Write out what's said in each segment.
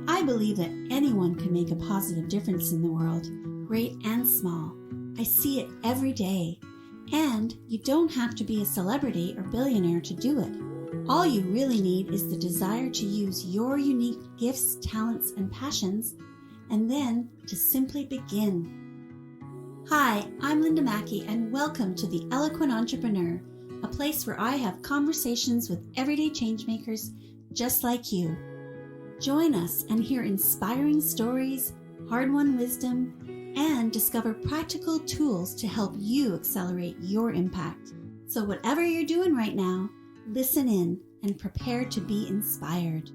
I believe that anyone can make a positive difference in the world, great and small. I see it every day. And you don't have to be a celebrity or billionaire to do it. All you really need is the desire to use your unique gifts, talents, and passions, and then to simply begin. Hi, I'm Linda Mackey, and welcome to The Eloquent Entrepreneur, a place where I have conversations with everyday changemakers just like you. Join us and hear inspiring stories, hard-won wisdom, and discover practical tools to help you accelerate your impact. So whatever you're doing right now, listen in and prepare to be inspired.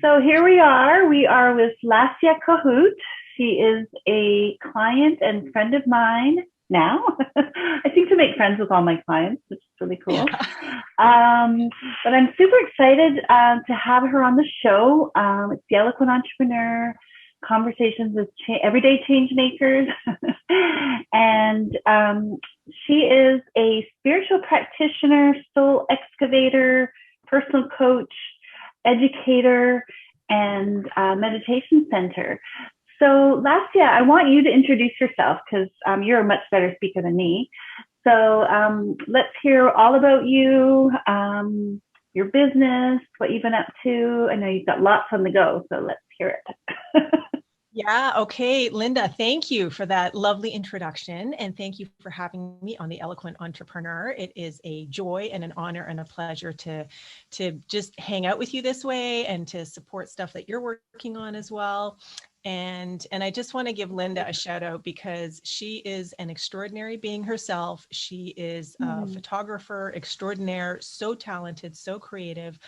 So here we are. We are with Lesia Kohut. She is a client and friend of mine now. I seem to make friends with all my clients, which is really cool. Yeah. But I'm super excited to have her on the show. It's The Eloquent Entrepreneur, conversations with everyday change makers. And she is a spiritual practitioner, soul excavator, personal coach, educator, and meditation center. So Lesia, I want you to introduce yourself because you're a much better speaker than me. So let's hear all about you, your business, what you've been up to. I know you've got lots on the go, so let's hear it. Yeah. Okay. Linda, thank you for that lovely introduction. And thank you for having me on The Eloquent Entrepreneur. It is a joy and an honor and a pleasure to just hang out with you this way and to support stuff that you're working on as well. And I just want to give Linda a shout out because she is an extraordinary being herself. She is a photographer extraordinaire, so talented, so creative.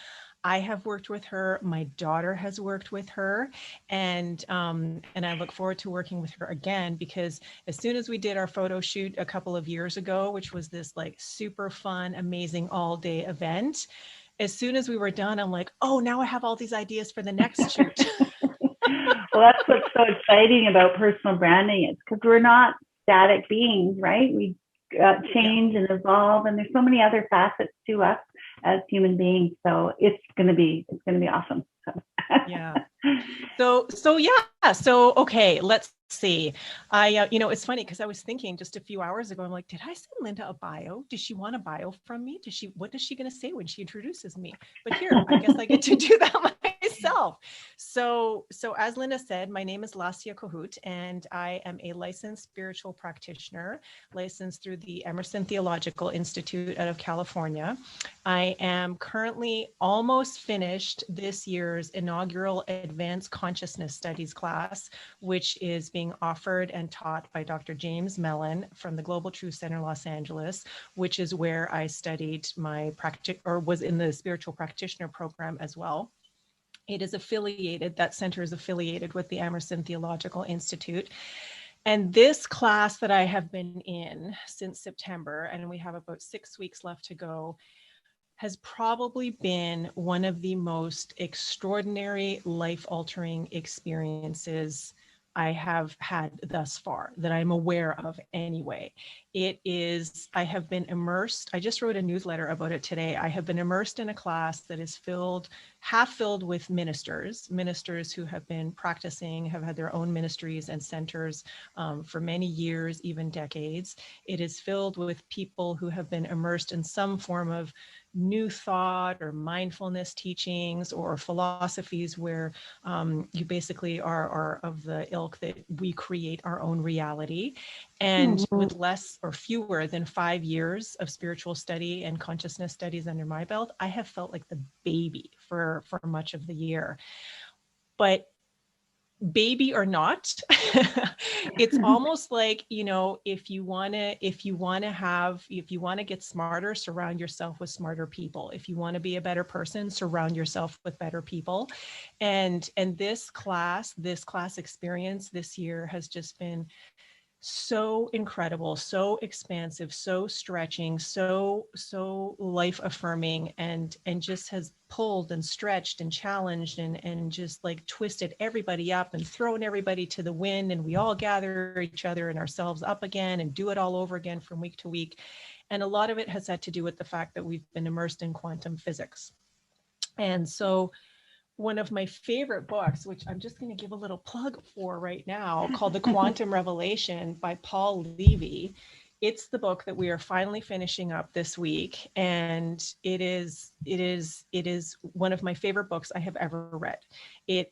I have worked with her. My daughter has worked with her, and I look forward to working with her again because as soon as we did our photo shoot a couple of years ago, which was this like super fun, amazing all-day event, as soon as we were done, I'm like, oh, now I have all these ideas for the next shoot. Well, that's what's so exciting about personal branding. It's because we're not static beings, right? We change and evolve, and there's so many other facets to us as human beings. So it's gonna be awesome. Yeah. So okay, let's see. It's funny because I was thinking just a few hours ago, I'm like, did I send Linda a bio? Does she want a bio from me? What is she going to say when she introduces me? But here, I guess I get to do that myself. So as Linda said, my name is Lesia Kohut, and I am a licensed spiritual practitioner, licensed through the Emerson Theological Institute out of California. I am currently almost finished this year's inaugural Advanced Consciousness Studies class, which is being offered and taught by Dr. James Mellon from the Global Truth Center, Los Angeles, which is where I studied my was in the spiritual practitioner program as well. It is affiliated, that center is affiliated with the Emerson Theological Institute. And this class that I have been in since September, and we have about 6 weeks left to go, has probably been one of the most extraordinary, life-altering experiences I have had thus far that I'm aware of anyway. I have been immersed. I just wrote a newsletter about it today. I have been immersed in a class that is half filled with ministers who have been practicing, have had their own ministries and centers for many years, even decades. It is filled with people who have been immersed in some form of new thought or mindfulness teachings or philosophies where you basically are of the ilk that we create our own reality. And with less or fewer than 5 years of spiritual study and consciousness studies under my belt, I have felt like the baby for much of the year. But baby or not, it's almost like, if you want to get smarter, surround yourself with smarter people. If you want to be a better person, surround yourself with better people. And this class experience this year has just been so incredible, so expansive, so stretching, so life affirming, and just has pulled and stretched and challenged and just like twisted everybody up and thrown everybody to the wind. And we all gather each other and ourselves up again and do it all over again from week to week. And a lot of it has had to do with the fact that we've been immersed in quantum physics. And so one of my favorite books, which I'm just going to give a little plug for right now, called The Quantum Revelation by Paul Levy. It's the book that we are finally finishing up this week, and it is one of my favorite books I have ever read. It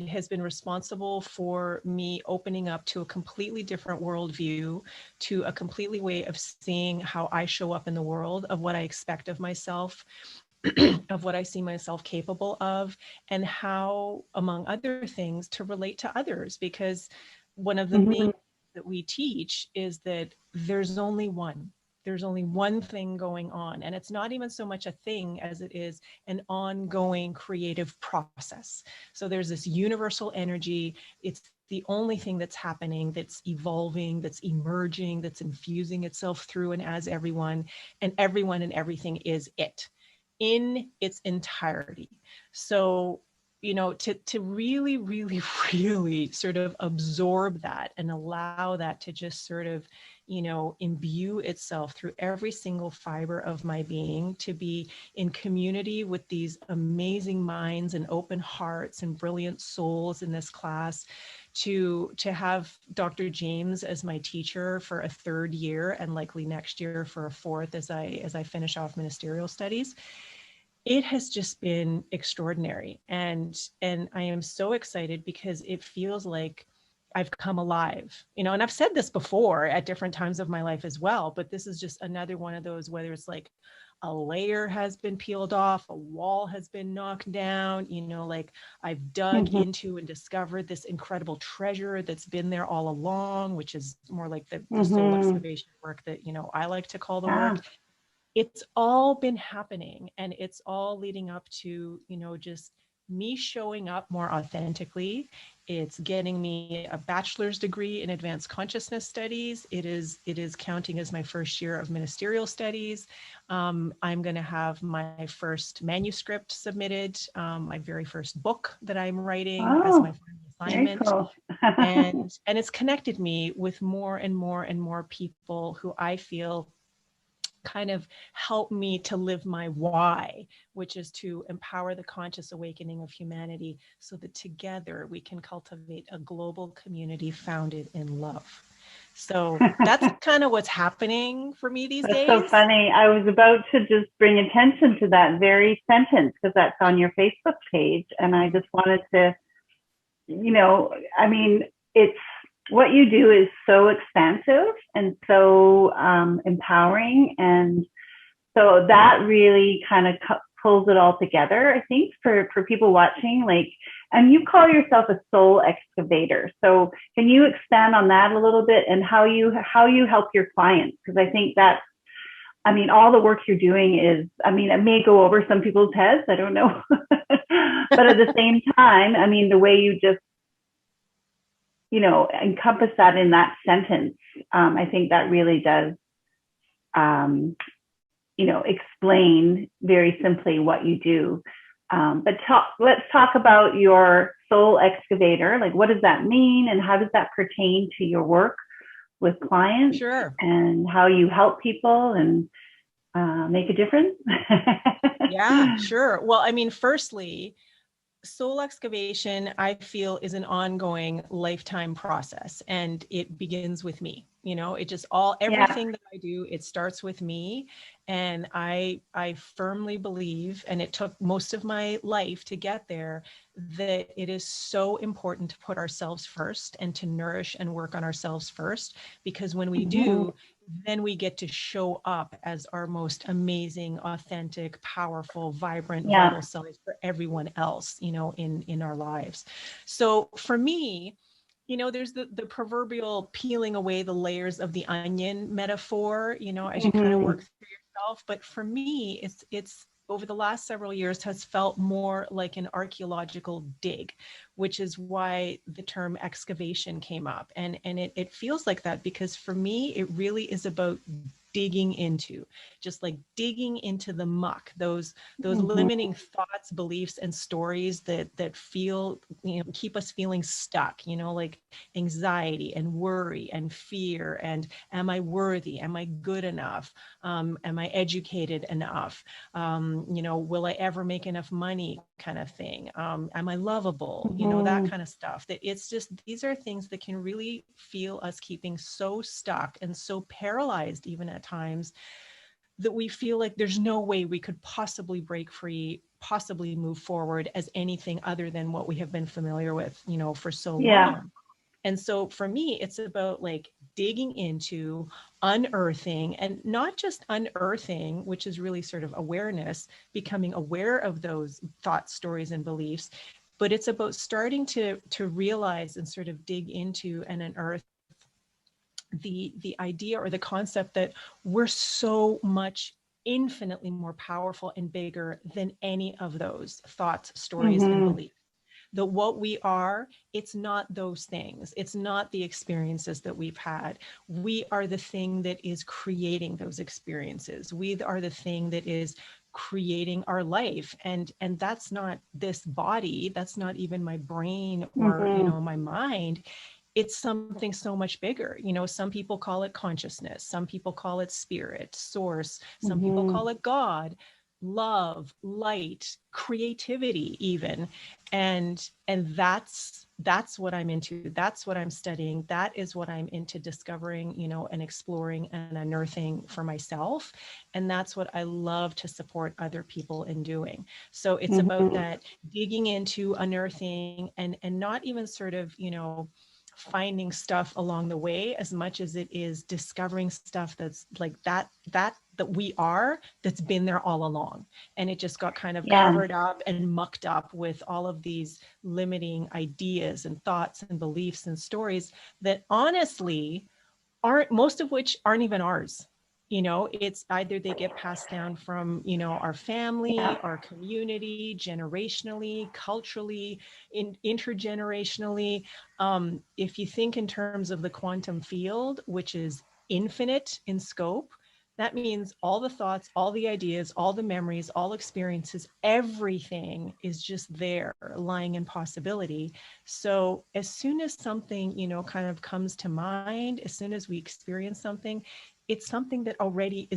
has been responsible for me opening up to a completely different worldview, to a completely way of seeing how I show up in the world, of what I expect of myself, of what I see myself capable of, and how, among other things, to relate to others. Because one of the main that we teach is that there's only one. There's only one thing going on. And it's not even so much a thing as it is an ongoing creative process. So there's this universal energy. It's the only thing that's happening, that's evolving, that's emerging, that's infusing itself through and as everyone, and everyone and everything is it in its entirety. So, you know, to really, really, really sort of absorb that and allow that to just sort of, you know, imbue itself through every single fiber of my being, to be in community with these amazing minds and open hearts and brilliant souls in this class, to have Dr. James as my teacher for a third year, and likely next year for a fourth as I finish off ministerial studies. It has just been extraordinary. And I am so excited because it feels like I've come alive, you know, and I've said this before at different times of my life as well, but this is just another one of those, whether it's like a layer has been peeled off, a wall has been knocked down, you know, like I've dug into and discovered this incredible treasure that's been there all along, which is more like the soul excavation work that, you know, I like to call the work. It's all been happening, and it's all leading up to, you know, just me showing up more authentically. It's getting me a bachelor's degree in advanced consciousness studies. It is counting as my first year of ministerial studies. I'm going to have my first manuscript submitted, my very first book that I'm writing as my final assignment. Cool. and it's connected me with more and more and more people who I feel kind of help me to live my why, which is to empower the conscious awakening of humanity so that together we can cultivate a global community founded in love. So that's kind of what's happening for me these days. That's so funny. I was about to just bring attention to that very sentence because that's on your Facebook page. And I just wanted to, you know, I mean, it's, what you do is so expansive and so empowering. And so that really kind of pulls it all together, I think, for people watching. Like, and you call yourself a soul excavator. So can you expand on that a little bit, and how you help your clients? Because I think that's, I mean, all the work you're doing is, I mean, it may go over some people's heads, I don't know. But at the same time, I mean, the way you just, you know, encompass that in that sentence, I think that really does, you know, explain very simply what you do. But let's talk about your soul excavator. Like, what does that mean, and how does that pertain to your work with clients? Sure. And how you help people and make a difference? Yeah, sure. Well, I mean, firstly, soul excavation, I feel, is an ongoing lifetime process, and it begins with me. You know, it just everything that I do, it starts with me. And I firmly believe, and it took most of my life to get there, that it is so important to put ourselves first and to nourish and work on ourselves first, because when we do, then we get to show up as our most amazing, authentic, powerful, vibrant, vital selves for everyone else, you know, in our lives. So for me, you know, there's the proverbial peeling away the layers of the onion metaphor, you know, as you kind of work through yourself. But for me, it's over the last several years has felt more like an archaeological dig, which is why the term excavation came up. And it feels like that because for me, it really is about digging into, just like digging into the muck, those limiting thoughts, beliefs, and stories that feel, you know, keep us feeling stuck, you know, like anxiety and worry and fear, and am I worthy? Am I good enough? Am I educated enough? You know, will I ever make enough money? kind of thing. Am I lovable? You know, that kind of stuff. That it's just, these are things that can really feel us keeping so stuck and so paralyzed, even at times, that we feel like there's no way we could possibly break free, possibly move forward as anything other than what we have been familiar with, you know, for so long. And so for me, it's about like digging into, unearthing, and not just unearthing, which is really sort of awareness, becoming aware of those thoughts, stories, and beliefs, but it's about starting to realize and sort of dig into and unearth the idea or the concept that we're so much infinitely more powerful and bigger than any of those thoughts, stories, and beliefs. That what we are, it's not those things. It's not the experiences that we've had. We are the thing that is creating those experiences. We are the thing that is creating our life. And that's not this body. That's not even my brain or, you know, my mind. It's something so much bigger. You know, some people call it consciousness. Some people call it spirit, source. Some people call it God, love, light, creativity, even. And that's what I'm into. That's what I'm studying. That is what I'm into discovering, you know, and exploring and unearthing for myself. And that's what I love to support other people in doing. So it's about that digging into, unearthing, and not even sort of, you know, finding stuff along the way as much as it is discovering stuff that's like that we are, that's been there all along. And it just got kind of covered up and mucked up with all of these limiting ideas and thoughts and beliefs and stories that honestly aren't, most of which aren't even ours. You know, it's either they get passed down from, you know, our family, our community, generationally, culturally, intergenerationally. If you think in terms of the quantum field, which is infinite in scope, that means all the thoughts, all the ideas, all the memories, all experiences, everything is just there lying in possibility. So as soon as something, you know, kind of comes to mind, as soon as we experience something, it's something that already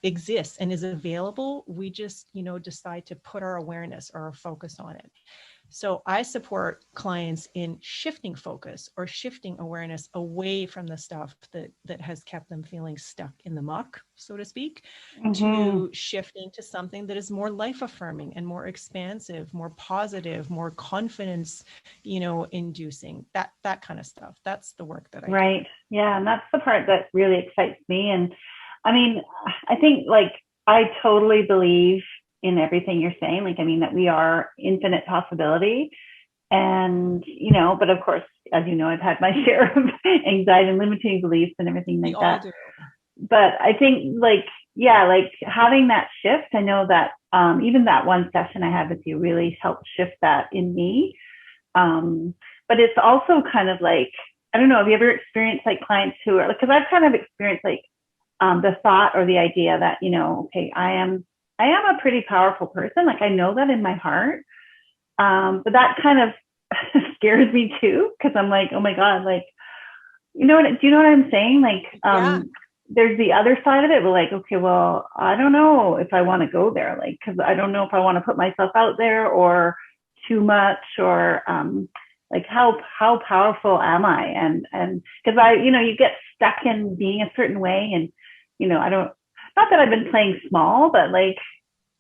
exists and is available. We just, you know, decide to put our awareness or our focus on it. So I support clients in shifting focus or shifting awareness away from the stuff that has kept them feeling stuck in the muck, so to speak, to shifting to something that is more life affirming and more expansive, more positive, more confidence, you know, inducing, that kind of stuff. That's the work that I do. Yeah. And that's the part that really excites me. And I mean, I think like, I totally believe in everything you're saying. Like, I mean, that we are infinite possibility. And, you know, but of course, as you know, I've had my share of anxiety and limiting beliefs and everything like that. Do. But I think like, yeah, like having that shift, I know that even that one session I had with you really helped shift that in me. But it's also kind of like, I don't know, have you ever experienced like clients who are, because I've kind of experienced like the thought or the idea that, you know, okay, I am a pretty powerful person. Like I know that in my heart. But that kind of scares me too. Cause I'm like, oh my God, like, do you know what I'm saying? Like, there's the other side of it. We're like, okay, well, I don't know if I want to go there. Like, cause I don't know if I want to put myself out there or too much or, like how powerful am I? And cause you know, you get stuck in being a certain way and, you know, not that I've been playing small, but like,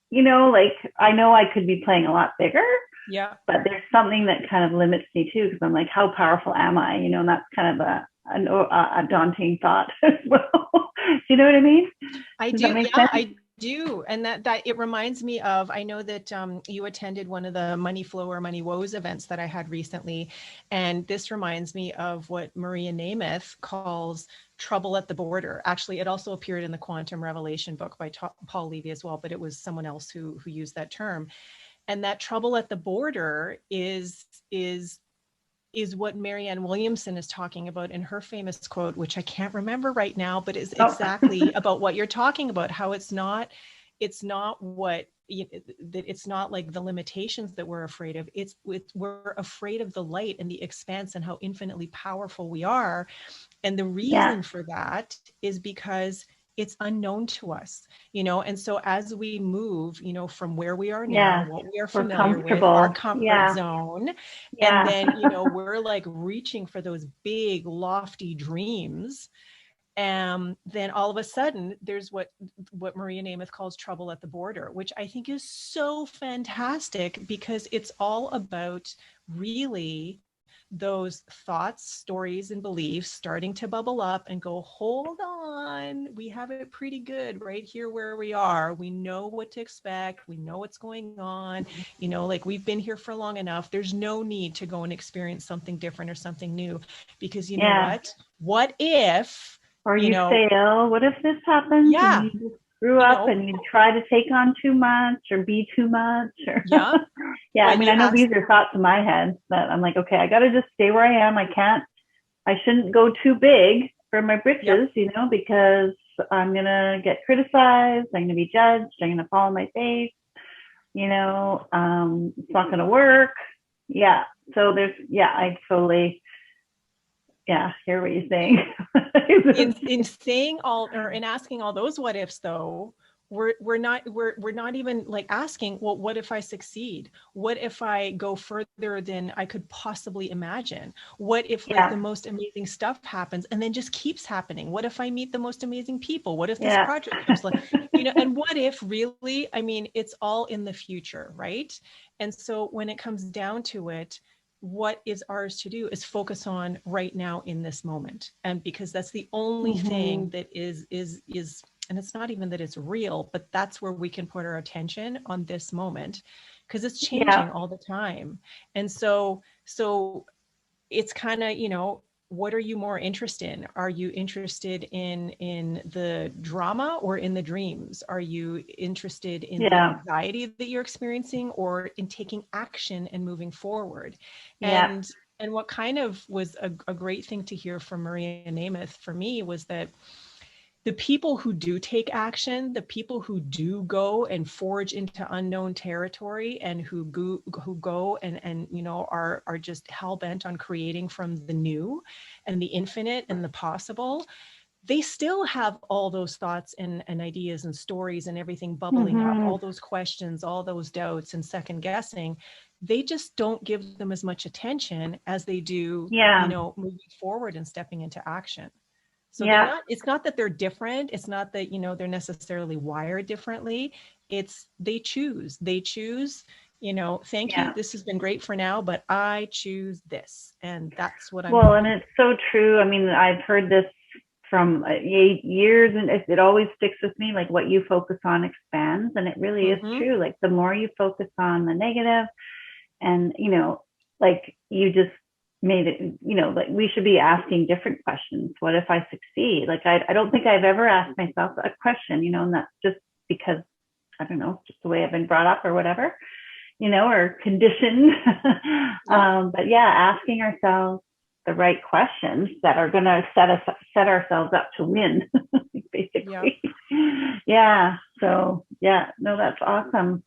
you know, like I know I could be playing a lot bigger. Yeah. But there's something that kind of limits me too, because I'm like, how powerful am I? You know, and that's kind of a daunting thought as well. Do you know what I mean? I do. Yeah, I do. And that it reminds me of, I know that you attended one of the Money Flow or Money Woes events that I had recently. And this reminds me of what Maria Namath calls trouble at the border. Actually, it also appeared in the Quantum Revelation book by Paul Levy as well, but it was someone else who used that term. And that trouble at the border is what Marianne Williamson is talking about in her famous quote, which I can't remember right now, but is exactly about what you're talking about, how it's not what, it's not like the limitations that we're afraid of. We're afraid of the light and the expanse and how infinitely powerful we are. And the reason for that is because it's unknown to us, and so as we move, from where we are now, what we are familiar with, our comfort zone, and then, we're like reaching for those big, lofty dreams. And then all of a sudden there's what Maria Namath calls trouble at the border, which I think is so fantastic, because it's all about really those thoughts, stories, and beliefs starting to bubble up and go, hold on, we have it pretty good right here where we are. We know what to expect. We know what's going on. Like we've been here for long enough. There's no need to go and experience something different or something new, because you know what if, or you fail? What if this happens? Yeah. And you just grew up and you try to take on too much or be too much. Or I mean, I know these are thoughts in my head that I'm like, okay, I got to just stay where I am. I shouldn't go too big for my britches, because I'm going to get criticized. I'm going to be judged. I'm going to fall on my face. It's not going to work. Yeah. So I totally, hear what you're saying. in saying all, or in asking all those what ifs, though, we're not even like asking, well, what if I succeed? What if I go further than I could possibly imagine? What if the most amazing stuff happens and then just keeps happening? What if I meet the most amazing people? What if this project comes and what if really, I mean, it's all in the future, right? And so when it comes down to it, what is ours to do is focus on right now in this moment. And because that's the only thing that is, and it's not even that it's real, but that's where we can put our attention on this moment, because it's changing all the time. And so it's kind of, what are you more interested in? Are you interested in the drama or in the dreams? Are you interested in the anxiety that you're experiencing, or in taking action and moving forward? And what kind of was a great thing to hear from Maria Namath for me was that the people who do take action, the people who do go and forge into unknown territory, and who go and are just hell-bent on creating from the new and the infinite and the possible, they still have all those thoughts and ideas and stories and everything bubbling up, all those questions, all those doubts and second guessing. They just don't give them as much attention as they do, moving forward and stepping into action. So it's not that they're different. It's not that, they're necessarily wired differently. It's they choose, thank you. This has been great for now, but I choose this. And that's what I'm doing. And it's so true. I mean, I've heard this from years, and it always sticks with me, like what you focus on expands. And it really is true. Like the more you focus on the negative, and, like you just made it, like we should be asking different questions. What if I succeed? Like, I don't think I've ever asked myself a question, and that's just because, I don't know, just the way I've been brought up or whatever, or conditioned. But asking ourselves the right questions that are going to set ourselves up to win, basically. So, no, that's awesome.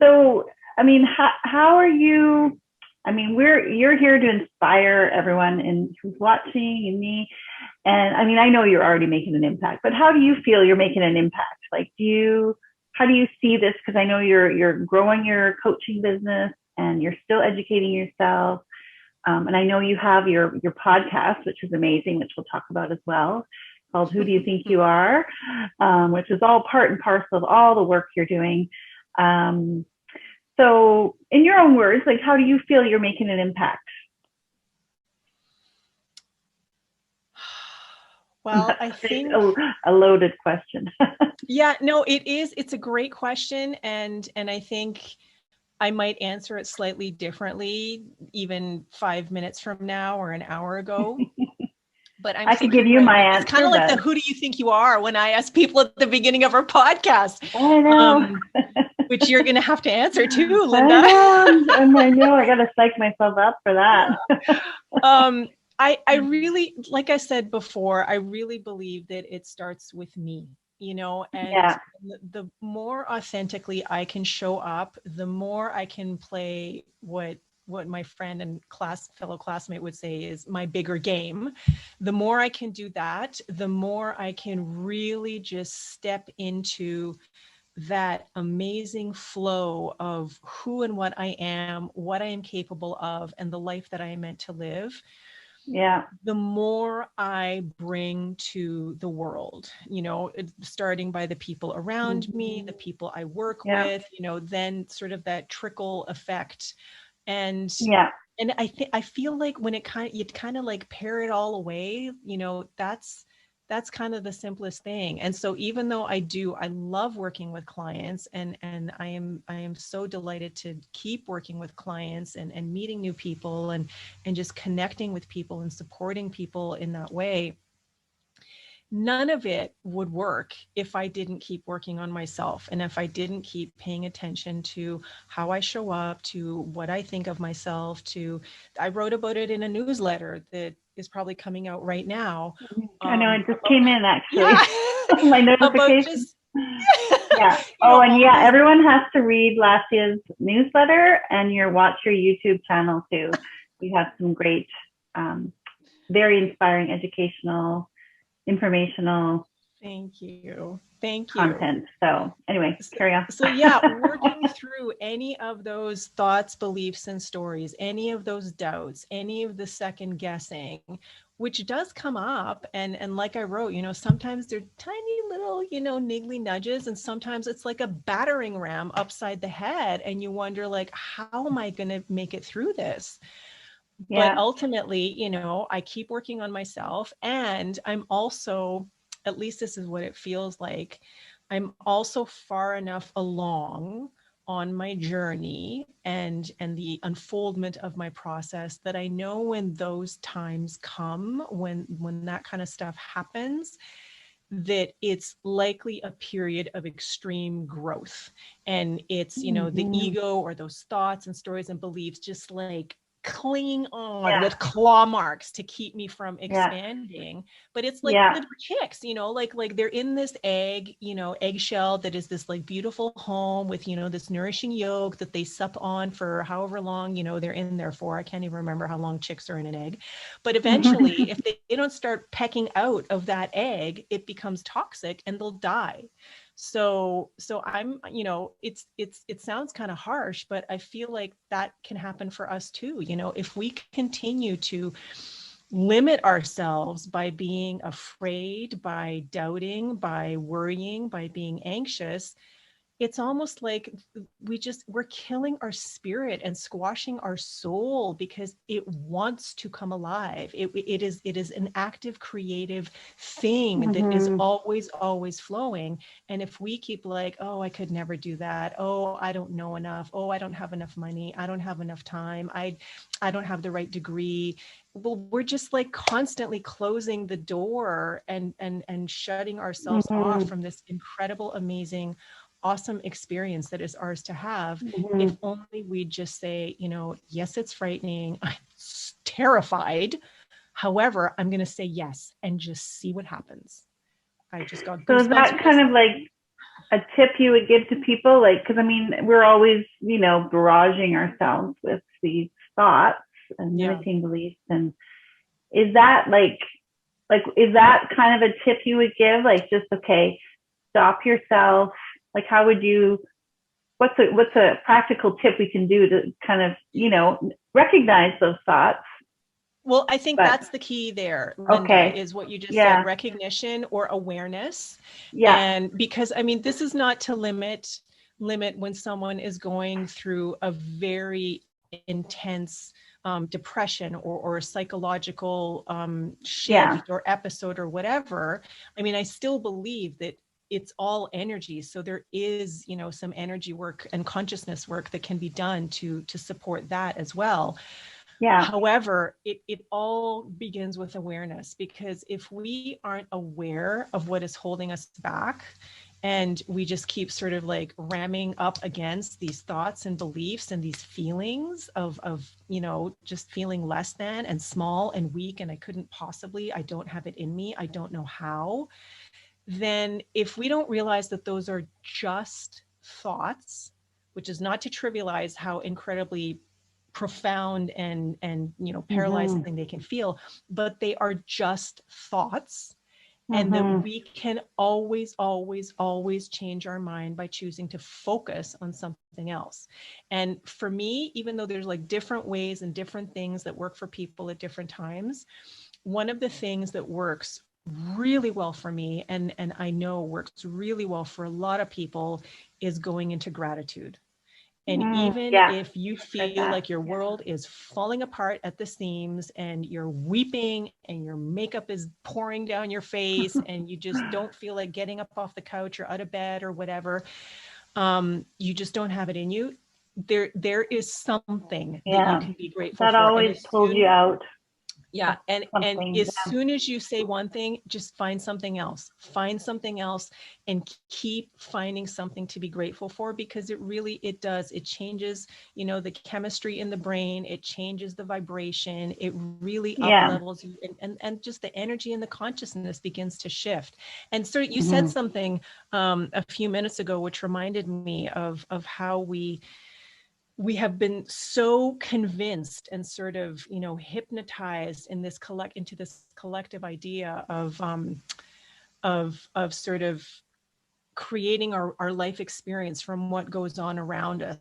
So, I mean, how are you? I mean, you're here to inspire everyone who's watching, and me. And I mean, I know you're already making an impact, but how do you feel you're making an impact? Like, how do you see this? Because I know you're growing your coaching business and you're still educating yourself. And I know you have your podcast, which is amazing, which we'll talk about as well, called Who Do You Think You Are? Which is all part and parcel of all the work you're doing. So in your own words, like, how do you feel you're making an impact? Well, I think a loaded question. No, it is. It's a great question. And I think I might answer it slightly differently, even 5 minutes from now or an hour ago. But I could give you my answer. It's kind of like the who do you think you are when I ask people at the beginning of our podcast. I know. Which you're going to have to answer too, Linda. I know. I got to psych myself up for that. I really, like I said before, I really believe that it starts with me, and the more authentically I can show up, the more I can play what what my friend and fellow classmate would say is my bigger game. The more I can do that, the more I can really just step into that amazing flow of who and what I am capable of, and the life that I am meant to live. Yeah. The more I bring to the world, starting by the people around me, the people I work with, then sort of that trickle effect. And I feel like when you kind of like pare it all away, that's kind of the simplest thing. And so even though I love working with clients, and I am so delighted to keep working with clients and meeting new people and just connecting with people and supporting people in that way. None of it would work if I didn't keep working on myself, and if I didn't keep paying attention to how I show up, to what I think of myself. I wrote about it in a newsletter that is probably coming out right now. I know, it just came in actually. Yeah. My notification. Yeah. Oh, and yeah, everyone has to read Lesia's newsletter and watch your YouTube channel too. We have some great, very inspiring, educational, informational. Thank you. Content. So anyway, carry on. So yeah, working through any of those thoughts, beliefs, and stories, any of those doubts, any of the second guessing, which does come up. And like I wrote, sometimes they're tiny little, niggly nudges. And sometimes it's like a battering ram upside the head. And you wonder, like, how am I going to make it through this? Yeah. But ultimately, I keep working on myself. And I'm also, at least this is what it feels like, I'm also far enough along on my journey and the unfoldment of my process that I know when those times come, when that kind of stuff happens, that it's likely a period of extreme growth. And it's, the ego or those thoughts and stories and beliefs just like clinging on with claw marks to keep me from expanding. But it's like little chicks, like they're in this eggshell that is this like beautiful home with, this nourishing yolk that they sup on for however long, they're in there for. I can't even remember how long chicks are in an egg. But eventually, if they don't start pecking out of that egg, it becomes toxic and they'll die. So I'm, it sounds kind of harsh, but I feel like that can happen for us too. If we continue to limit ourselves by being afraid, by doubting, by worrying, by being anxious, it's almost like we're killing our spirit and squashing our soul because it wants to come alive. It is an active, creative thing that is always flowing. And if we keep like, oh, I could never do that. Oh, I don't know enough. Oh, I don't have enough money. I don't have enough time. I don't have the right degree. Well, we're just like constantly closing the door and shutting ourselves off from this incredible, amazing, awesome experience that is ours to have. If only we just say, yes, it's frightening. I'm terrified. However, I'm going to say yes and just see what happens. I just got goosebumps. So is that kind of like a tip you would give to people? Like, because I mean, we're always, barraging ourselves with these thoughts and limiting beliefs. And is that like, is that kind of a tip you would give? Like, just, okay, stop yourself. Like, how would you, what's a practical tip we can do to kind of, recognize those thoughts? Well, I think that's the key there, Linda, is what you just said, recognition or awareness. Yeah. And because, I mean, this is not to limit when someone is going through a very intense depression or psychological shift or episode or whatever. I mean, I still believe that it's all energy. So there is, some energy work and consciousness work that can be done to support that as well. Yeah. However, it all begins with awareness, because if we aren't aware of what is holding us back, and we just keep sort of like ramming up against these thoughts and beliefs and these feelings of just feeling less than and small and weak, and I don't have it in me, I don't know how, then if we don't realize that those are just thoughts, which is not to trivialize how incredibly profound and paralyzing they can feel, but they are just thoughts. And that we can always, always, always change our mind by choosing to focus on something else. And for me, even though there's like different ways and different things that work for people at different times, one of the things that works really well for me, and I know works really well for a lot of people, is going into gratitude. And even if you feel like your world is falling apart at the seams and you're weeping and your makeup is pouring down your face and you just don't feel like getting up off the couch or out of bed or whatever, you just don't have it in you. There is something that you can be grateful that for. always pulls you out. Yeah. And as soon as you say one thing, just find something else and keep finding something to be grateful for, because it does. It changes, the chemistry in the brain. It changes the vibration. It really up levels you, and just the energy and the consciousness begins to shift. And so you said something a few minutes ago, which reminded me of how we have been so convinced and sort of, hypnotized in this into this collective idea of sort of creating our life experience from what goes on around us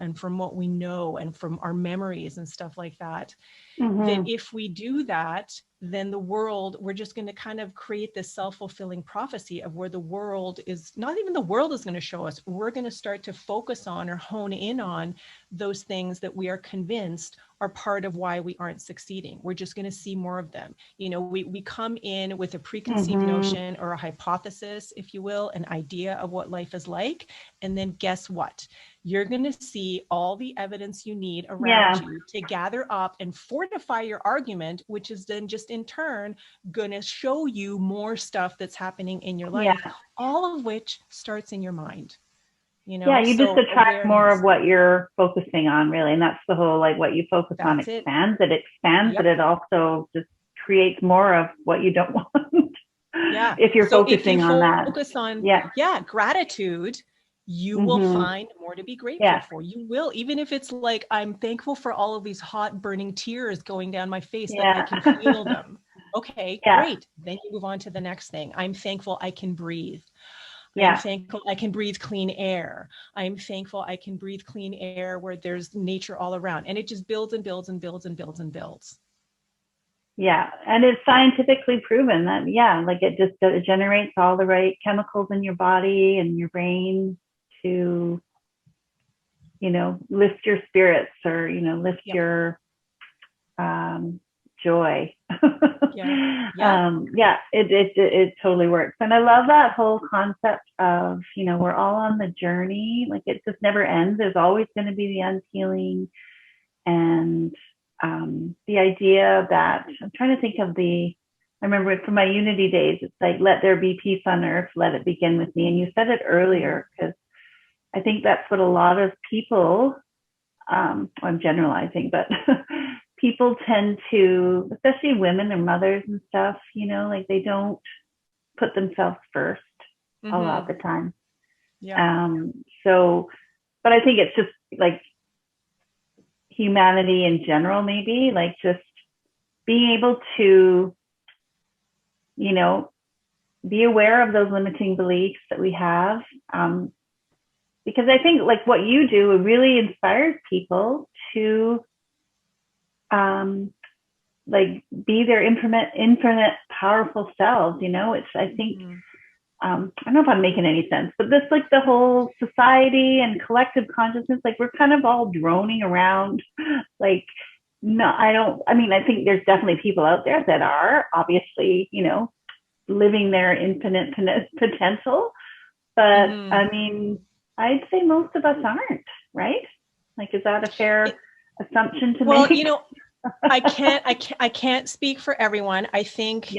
and from what we know and from our memories and stuff like that. That if we do that, then we're just going to kind of create this self-fulfilling prophecy of where the world is, not even the world is going to show us. We're going to start to focus on or hone in on those things that we are convinced are part of why we aren't succeeding. We're just going to see more of them. We come in with a preconceived notion or a hypothesis, if you will, an idea of what life is like. And then guess what? You're going to see all the evidence you need around you to gather up and fortify your argument, which is then just in turn going to show you more stuff that's happening in your life, all of which starts in your mind. You just attract more of what you're focusing on, really. And that's the whole, like, what you focus on expands it, but it also just creates more of what you don't want. If you're focusing on that. Focus on gratitude, you will find more to be grateful for. You will, even if it's like, I'm thankful for all of these hot burning tears going down my face that I can feel them. Okay, great. Then you move on to the next thing. I'm thankful I can breathe. I'm thankful I can breathe clean air. I'm thankful I can breathe clean air where there's nature all around. And it just builds and builds and builds and builds and builds. Yeah. And it's scientifically proven that, it generates all the right chemicals in your body and your brain to, lift your spirits or, lift your joy. It totally works. And I love that whole concept of, we're all on the journey. Like, it just never ends. There's always going to be the unhealing. And the idea that I'm trying to think of I remember it from my Unity days. It's like, let there be peace on earth, let it begin with me. And you said it earlier, because I think that's what a lot of people, I'm generalizing, but people tend to, especially women or mothers and stuff, they don't put themselves first a lot of the time. But I think it's just like humanity in general, maybe, like just being able to, be aware of those limiting beliefs that we have. Because I think, like, what you do, it really inspires people to be their infinite powerful selves. It's, I think, I don't know if I'm making any sense, but this, like, the whole society and collective consciousness, like, we're kind of all droning around. Like, no, I think there's definitely people out there that are obviously, living their infinite potential. But I'd say most of us aren't, right? Like, is that a fair assumption to make? I can't speak for everyone. I think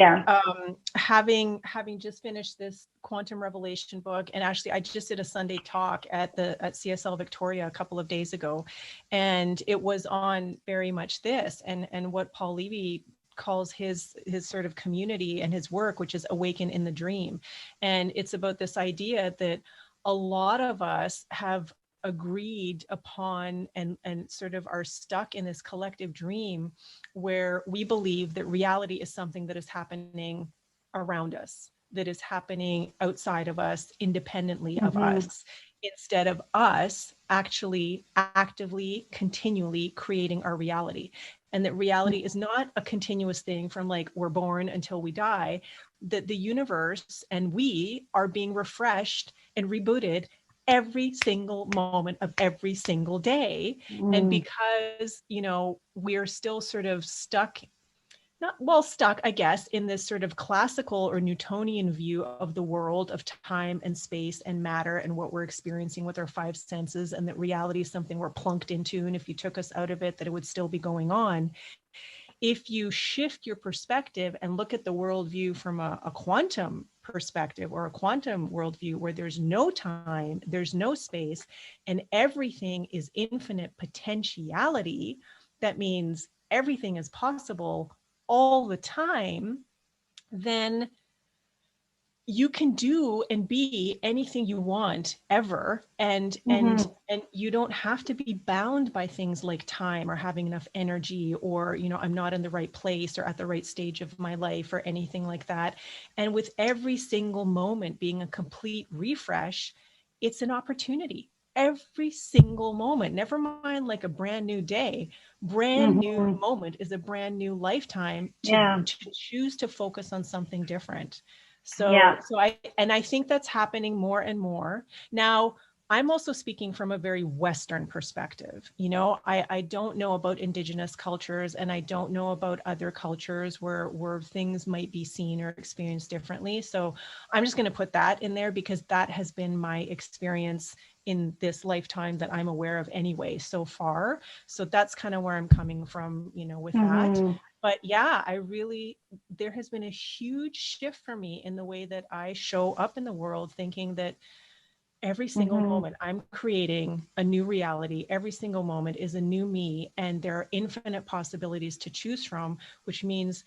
having just finished this Quantum Revelation book, and actually I just did a Sunday talk at CSL Victoria a couple of days ago, and it was on very much this and what Paul Levy calls his sort of community and his work, which is Awaken in the Dream. And it's about this idea that a lot of us have agreed upon and sort of are stuck in this collective dream where we believe that reality is something that is happening around us, that is happening outside of us, independently of us, instead of us actually actively, continually creating our reality. And that reality is not a continuous thing from like we're born until we die, that the universe and we are being refreshed and rebooted every single moment of every single day. And because, you know, we're still sort of stuck, not well stuck, I guess, in this sort of classical or Newtonian view of the world of time and space and matter and what we're experiencing with our five senses, and that reality is something we're plunked into. And if you took us out of it, that it would still be going on. If you shift your perspective and look at the worldview from a quantum perspective or a quantum worldview where there's no time, there's no space, and everything is infinite potentiality, that means everything is possible all the time, then you can do and be anything you want ever. And you don't have to be bound by things like time or having enough energy, or, you know, I'm not in the right place or at the right stage of my life or anything like that. And with every single moment being a complete refresh, it's an opportunity. Every single moment, never mind like a brand new day, brand new moment is a brand new lifetime to choose to focus on something different. So I think that's happening more and more. Now, I'm also speaking from a very Western perspective. You know, I don't know about Indigenous cultures, and I don't know about other cultures where things might be seen or experienced differently. So I'm just going to put that in there because that has been my experience in this lifetime that I'm aware of anyway so far. So that's kind of where I'm coming from, you know, with that. But yeah, there has been a huge shift for me in the way that I show up in the world, thinking that every single moment I'm creating a new reality. Every single moment is a new me, and there are infinite possibilities to choose from, which means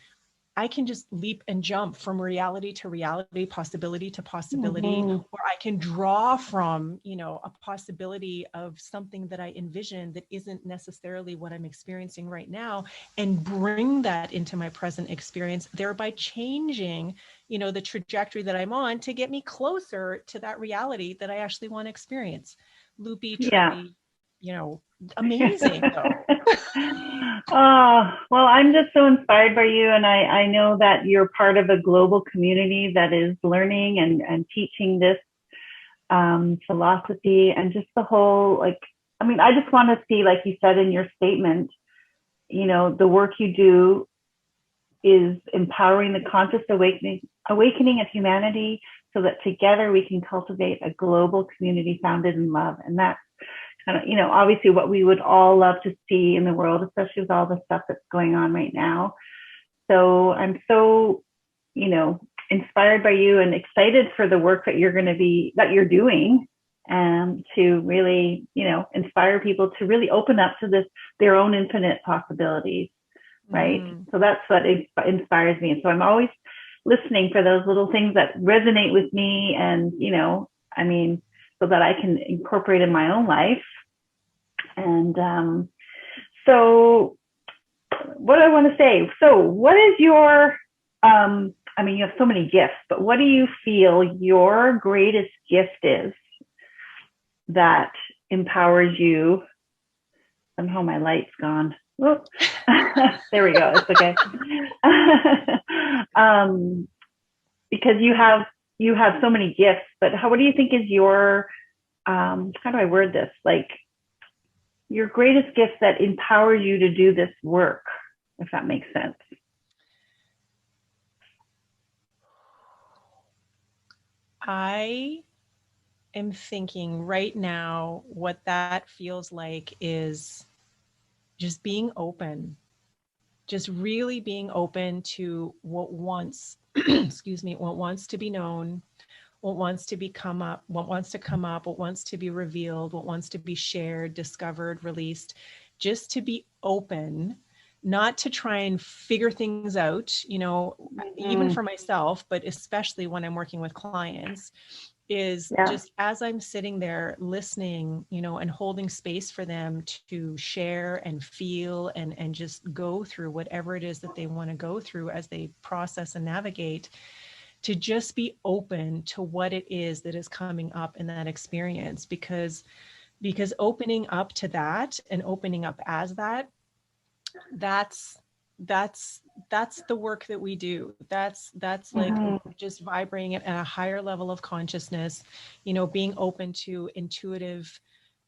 I can just leap and jump from reality to reality, possibility to possibility, or I can draw from, you know, a possibility of something that I envision that isn't necessarily what I'm experiencing right now, and bring that into my present experience, thereby changing, you know, the trajectory that I'm on to get me closer to that reality that I actually want to experience. Loopy, trippy, you know, amazing though. Oh, well, I'm just so inspired by you. And I know that you're part of a global community that is learning and teaching this philosophy, and just the whole, like, I mean, I just want to see, like you said in your statement, you know, the work you do is empowering the conscious awakening of humanity so that together we can cultivate a global community founded in love. And that's kind of, you know, obviously what we would all love to see in the world, especially with all the stuff that's going on right now. So I'm so, you know, inspired by you and excited for the work that you're doing, to really, you know, inspire people to really open up to their own infinite possibilities. Right. So that's what inspires me. And so I'm always listening for those little things that resonate with me, and, you know, I mean, so that I can incorporate in my own life. And so what do I want to say? So what is your, I mean, you have so many gifts, but what do you feel your greatest gift is that empowers you? Somehow my light's gone. There we go. It's okay. Because you have so many gifts, but what do you think is your, how do I word this? Like, your greatest gift that empowers you to do this work, if that makes sense. I am thinking right now what that feels like is just being open, just really being open to what wants, what wants to be known, what wants to come up, what wants to be revealed, what wants to be shared, discovered, released, just to be open, not to try and figure things out, you know, even for myself, but especially when I'm working with clients, is Yeah. just as I'm sitting there listening, you know, and holding space for them to share and feel and just go through whatever it is that they want to go through as they process and navigate, to just be open to what it is that is coming up in that experience, because opening up to that and opening up as that's the work that we do. That's like just vibrating at a higher level of consciousness, you know, being open to intuitive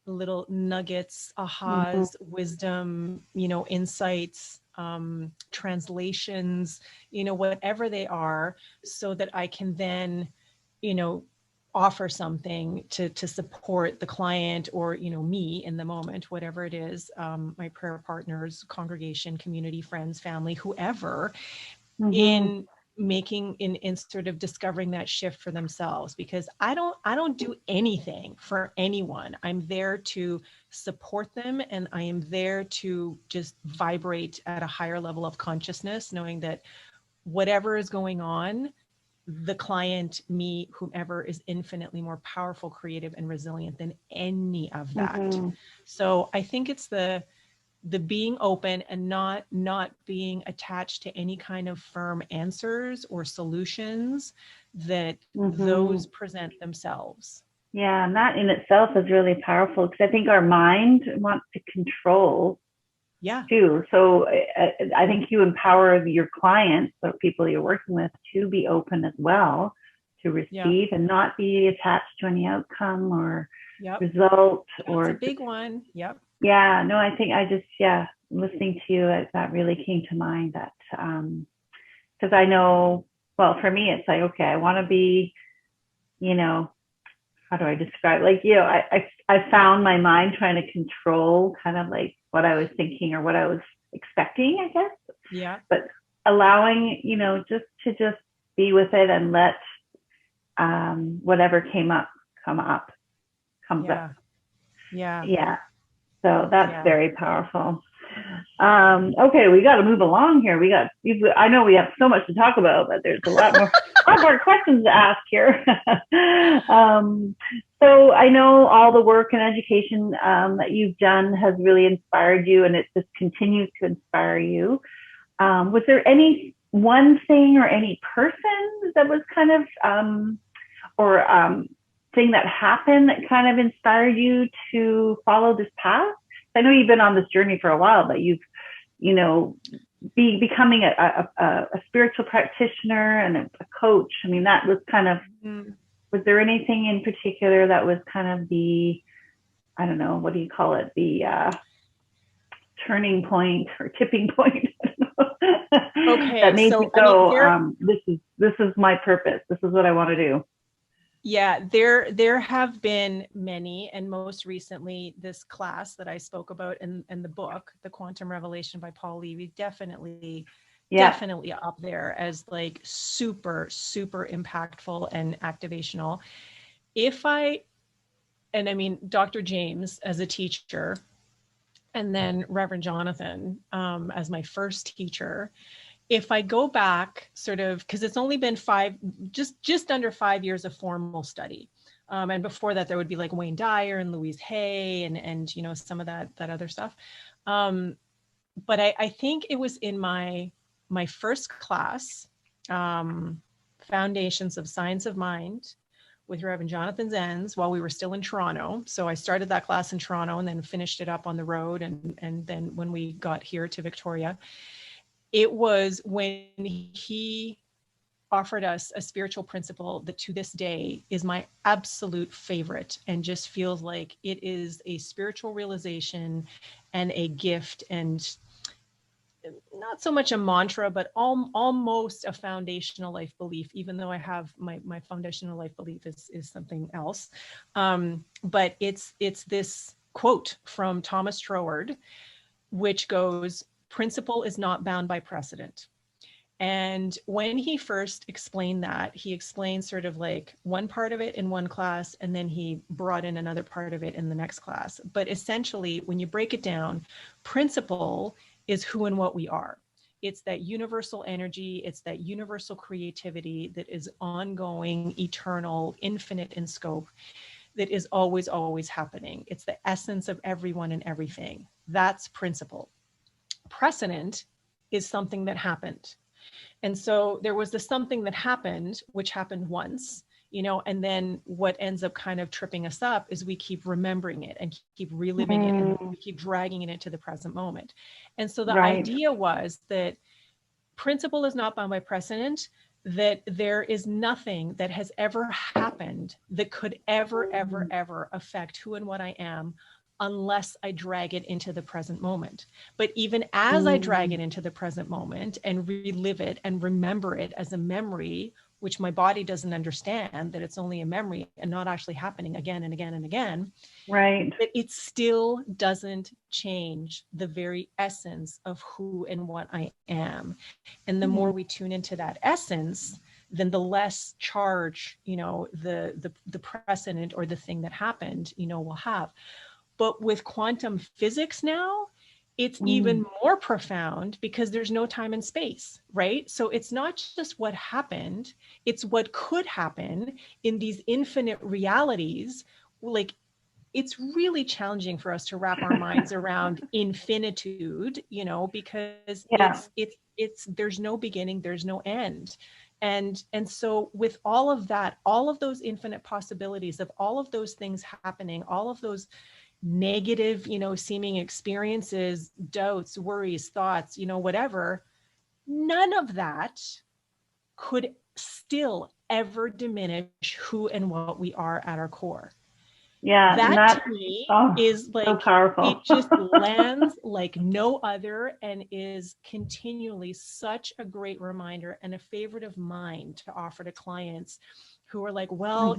little nuggets, ahas, wisdom, you know, insights, translations, you know, whatever they are, so that I can then, you know, offer something to support the client, or, you know, me in the moment, whatever it is, my prayer partners, congregation, community, friends, family, whoever, in making, in sort of discovering that shift for themselves. Because I don't do anything for anyone. I'm there to support them, and I am there to just vibrate at a higher level of consciousness, knowing that whatever is going on, the client, me, whomever, is infinitely more powerful, creative, and resilient than any of that. So I think it's the being open and not being attached to any kind of firm answers or solutions that those present themselves. Yeah, and that in itself is really powerful, because I think our mind wants to control too. So I think you empower your clients, the people you're working with, to be open as well, to receive and not be attached to any outcome or result. Or that's a big one. Yeah, no, I think listening to you, that really came to mind, that because I know, well, for me, it's like, okay, I want to be, you know, how do I describe, like, you know, I found my mind trying to control kind of like what I was thinking or what I was expecting, I guess. Yeah. But allowing, you know, just be with it and let whatever comes up. Yeah. So that's very powerful. Okay, we got to move along here. I know we have so much to talk about, but there's a lot more questions to ask here. So I know all the work and education that you've done has really inspired you, and it just continues to inspire you. Was there any one thing or any person that was kind of thing that happened that kind of inspired you to follow this path? I know you've been on this journey for a while, but you've, you know, becoming a spiritual practitioner and a coach. I mean, that was kind of, was there anything in particular that was kind of the, I don't know, what do you call it? The turning point or tipping point? Okay. That made you go, this is my purpose. This is what I want to do. Yeah, there have been many, and most recently this class that I spoke about in the book, The Quantum Revelation by Paul Levy, definitely up there as like super, super impactful and activational. And I mean, Dr. James as a teacher, and then Reverend Jonathan as my first teacher. If I go back sort of, because it's only been just under 5 years of formal study. And before that, there would be like Wayne Dyer and Louise Hay and you know, some of that other stuff. But I think it was in my first class, Foundations of Science of Mind, with Reverend Jonathan Zenz, while we were still in Toronto. So I started that class in Toronto and then finished it up on the road. And then when we got here to Victoria, it was when he offered us a spiritual principle that to this day is my absolute favorite, and just feels like it is a spiritual realization and a gift, and not so much a mantra, but almost a foundational life belief, even though I have my foundational life belief is something else. But it's this quote from Thomas Troward, which goes, "Principle is not bound by precedent." And when he first explained that, he explained sort of like one part of it in one class, and then he brought in another part of it in the next class. But essentially, when you break it down, principle is who and what we are. it's that universal energy, it's that universal creativity that is ongoing, eternal, infinite in scope, that is always, always happening. It's the essence of everyone and everything. That's principle. Precedent is something that happened. And so there was this something that happened, which happened once, and then what ends up kind of tripping us up is we keep remembering it and keep reliving it, and we keep dragging it into the present moment. And so the idea was that principle is not bound by precedent, that there is nothing that has ever happened that could ever, ever, ever affect who and what I am unless I drag it into the present moment. But even as I drag it into the present moment and relive it and remember it as a memory, which my body doesn't understand, that it's only a memory and not actually happening again and again and again, that it still doesn't change the very essence of who and what I am. And the more we tune into that essence, then the less charge, the precedent or the thing that happened, will have. But with quantum physics now, it's even more profound because there's no time and space, right? So it's not just what happened, it's what could happen in these infinite realities. Like, it's really challenging for us to wrap our minds around infinitude, because it's there's no beginning, there's no end. And so with all of that, all of those infinite possibilities of all of those things happening, all of those negative, seeming experiences, doubts, worries, thoughts, whatever, none of that could still ever diminish who and what we are at our core. Yeah, that to me is like, so powerful. It just lands like no other, and is continually such a great reminder and a favorite of mine to offer to clients who are like, well,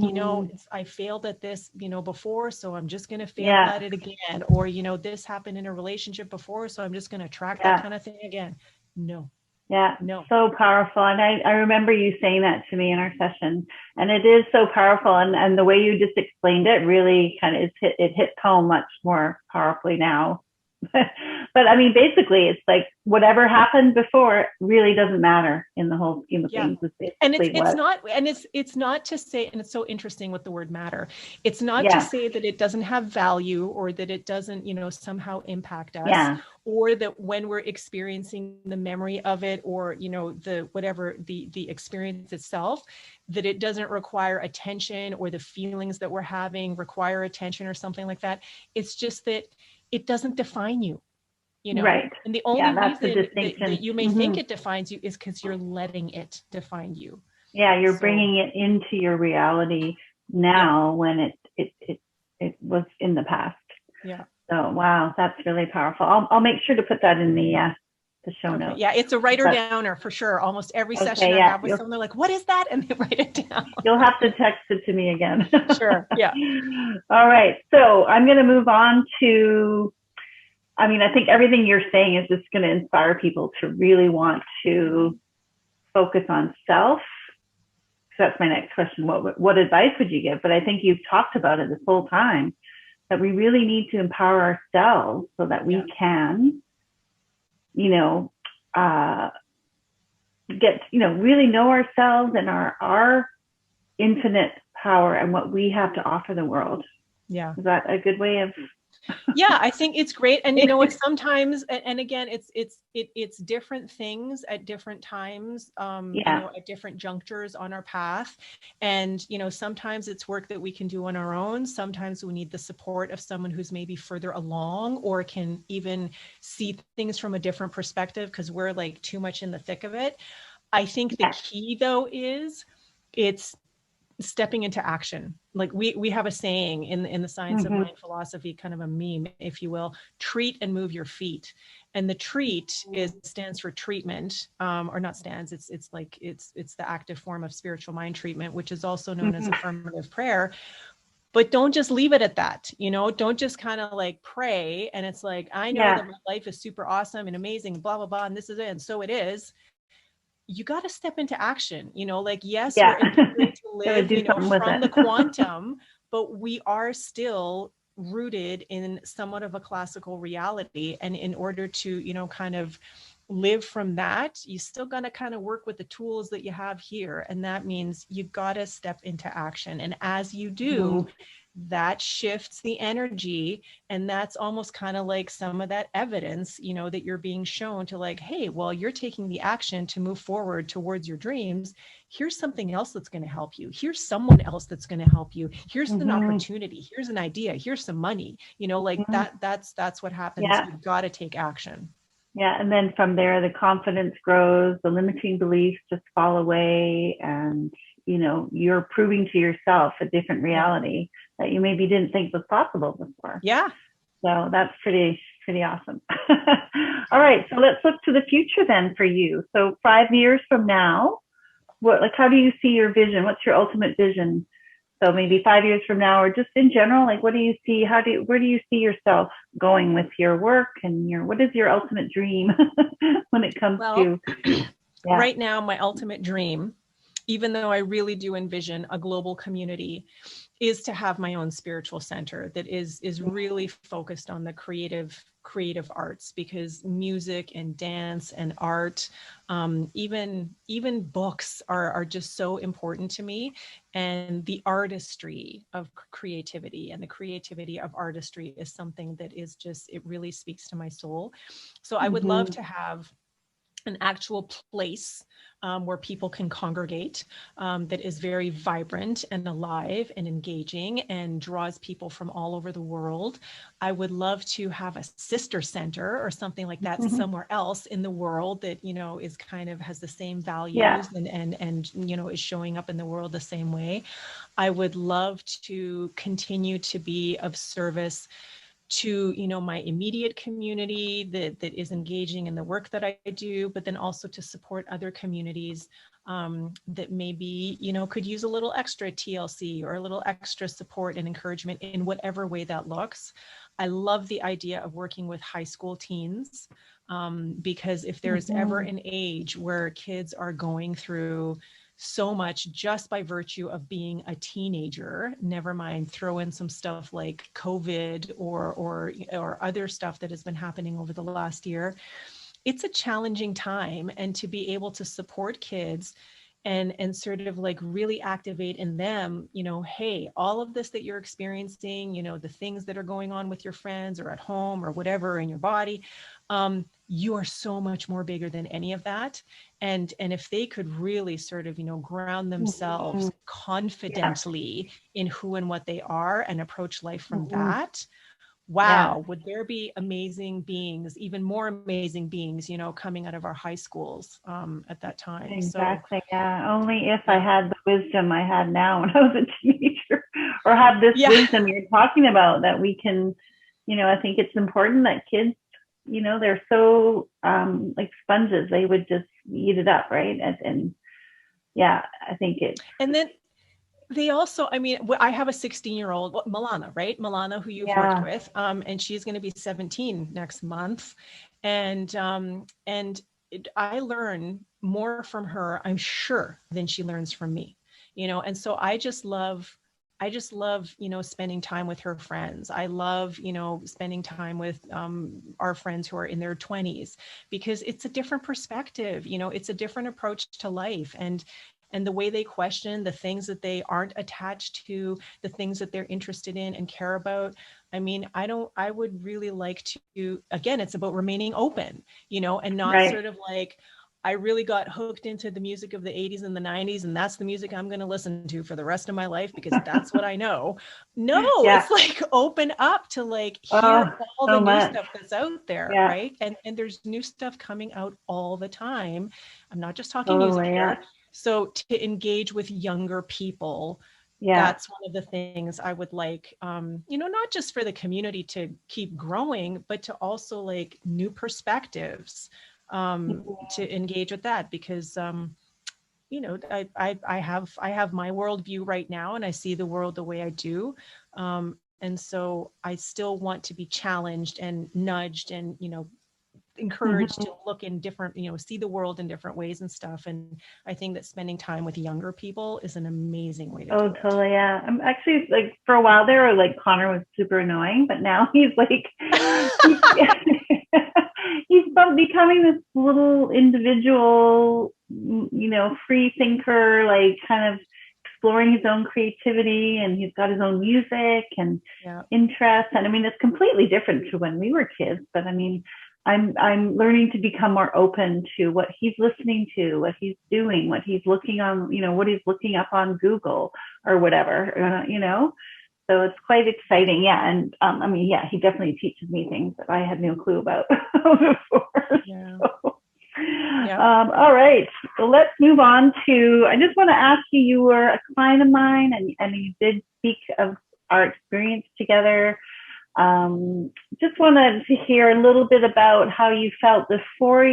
I failed at this, before, so I'm just going to fail at it again. Or, this happened in a relationship before, so I'm just going to track that kind of thing again. No. Yeah, no. So powerful. And I remember you saying that to me in our session, and it is so powerful. And the way you just explained it really kind of it hits home much more powerfully now. But I mean, basically, it's like whatever happened before really doesn't matter in the whole scheme of things. And it's not to say, and it's so interesting with the word matter. It's not to say that it doesn't have value, or that it doesn't, somehow impact us, or that when we're experiencing the memory of it, or, the whatever the experience itself, that it doesn't require attention, or the feelings that we're having require attention or something like that. It's just that it doesn't define you, Right. And the only reason that you may think it defines you is because you're letting it define you. Yeah, you're bringing it into your reality now when it was in the past. Yeah. So wow, that's really powerful. I'll make sure to put that in the show notes. Yeah, it's a writer downer for sure. Almost every session I have with someone, they're like, "What is that?" And they write it down. You'll have to text it to me again. Sure. Yeah. All right. So I'm going to move on to, I think everything you're saying is just going to inspire people to really want to focus on self. So that's my next question. What advice would you give? But I think you've talked about it this whole time, that we really need to empower ourselves so that we can, get, really know ourselves and our infinite power and what we have to offer the world. Yeah. Is that a good way of? Yeah, I think it's great. And it's sometimes, and again, it's different things at different times, at different junctures on our path. And, sometimes it's work that we can do on our own. Sometimes we need the support of someone who's maybe further along, or can even see things from a different perspective, because we're like too much in the thick of it. I think the key though is it's stepping into action. Like we have a saying in the science of mind philosophy, kind of a meme, if you will, treat and move your feet. And the treat stands for treatment, or not stands. It's the active form of spiritual mind treatment, which is also known as affirmative prayer. But don't just leave it at that. Don't just kind of like pray. And it's like, I know that my life is super awesome and amazing, blah, blah, blah. And this is it. And so it is. You got to step into action, yes, we're endeavoring to live, from the quantum, but we are still rooted in somewhat of a classical reality. And in order to, kind of live from that, you still got to kind of work with the tools that you have here. And that means you got to step into action. And as you do, that shifts the energy. And that's almost kind of like some of that evidence, you know, that you're being shown to like, hey, well, you're taking the action to move forward towards your dreams. Here's something else that's going to help you. Here's someone else that's going to help you. Here's an opportunity. Here's an idea. Here's some money, you know, like that's what happens. Yeah. You've got to take action. Yeah. And then from there, the confidence grows, the limiting beliefs just fall away. And, you know, you're proving to yourself a different reality that you maybe didn't think was possible before. Yeah. So that's pretty awesome. All right. So let's look to the future then for you. So 5 years from now, how do you see your vision? What's your ultimate vision? So maybe 5 years from now, or just in general, like, what do you see? Where do you see yourself going with your work, and what is your ultimate dream when it comes to? Yeah. Right now, my ultimate dream, even though I really do envision a global community, is to have my own spiritual center that is really focused on the creative arts, because music and dance and art, even books are just so important to me. And the artistry of creativity and the creativity of artistry is something that is just, it really speaks to my soul. So I would love to have an actual place where people can congregate, that is very vibrant and alive and engaging and draws people from all over the world. I would love to have a sister center or something like that somewhere else in the world that, you know, is kind of has the same values and you know, is showing up in the world the same way. I would love to continue to be of service to, you know, my immediate community that is engaging in the work that I do, but then also to support other communities that maybe, you know, could use a little extra TLC or a little extra support and encouragement in whatever way that looks. I love the idea of working with high school teens, because if there's ever an age where kids are going through so much just by virtue of being a teenager, never mind throw in some stuff like COVID or other stuff that has been happening over the last year. It's a challenging time, and to be able to support kids and sort of like really activate in them, you know, hey, all of this that you're experiencing, you know, the things that are going on with your friends or at home or whatever in your body, you are so much more bigger than any of that. And if they could really sort of, you know, ground themselves confidently in who and what they are and approach life from that, wow, would there be amazing beings, even more amazing beings, you know, coming out of our high schools at that time. Exactly. So, yeah. Only if I had the wisdom I had now when I was a teenager, or had this wisdom you're talking about, that we can, you know, I think it's important that kids, you know, they're so like sponges, they would just eat it up, right? And yeah, I think it. And then they also, I mean, I have a 16-year-old, Milana, right? Milana, who you've worked with, and she's going to be 17 next month. And I learn more from her, I'm sure, than she learns from me, you know? And so I just love, you know, spending time with her friends. I love, you know, spending time with our friends who are in their 20s, because it's a different perspective, you know, it's a different approach to life. And the way they question the things that they aren't attached to, the things that they're interested in and care about. I mean, I would really like to, again, it's about remaining open, you know, and not sort of like, I really got hooked into the music of the 80s and the 90s, and that's the music I'm going to listen to for the rest of my life because that's what I know. No, it's like open up to like hear all the new stuff that's out there, right? And there's new stuff coming out all the time. I'm not just talking music here. So to engage with younger people, that's one of the things I would like, you know, not just for the community to keep growing, but to also like new perspectives to engage with that, because you know, I have my worldview right now, and I see the world the way I do, and so I still want to be challenged and nudged and, you know, encouraged to look in different, you know, see the world in different ways and stuff. And I think that spending time with younger people is an amazing way to do it. Totally. Yeah. I'm actually, like, for a while there, like, Connor was super annoying, but now he's like, he's becoming this little individual, free thinker, like kind of exploring his own creativity, and he's got his own music and interests. And I mean, it's completely different to when we were kids, but I mean, I'm learning to become more open to what he's listening to, what he's doing, what he's looking on, what he's looking up on Google or whatever, So it's quite exciting. Yeah. And I mean, yeah, he definitely teaches me things that I had no clue about before. Yeah. So, all right. So let's move on to, I just want to ask you, you were a client of mine, and you did speak of our experience together. Just wanted to hear a little bit about how you felt before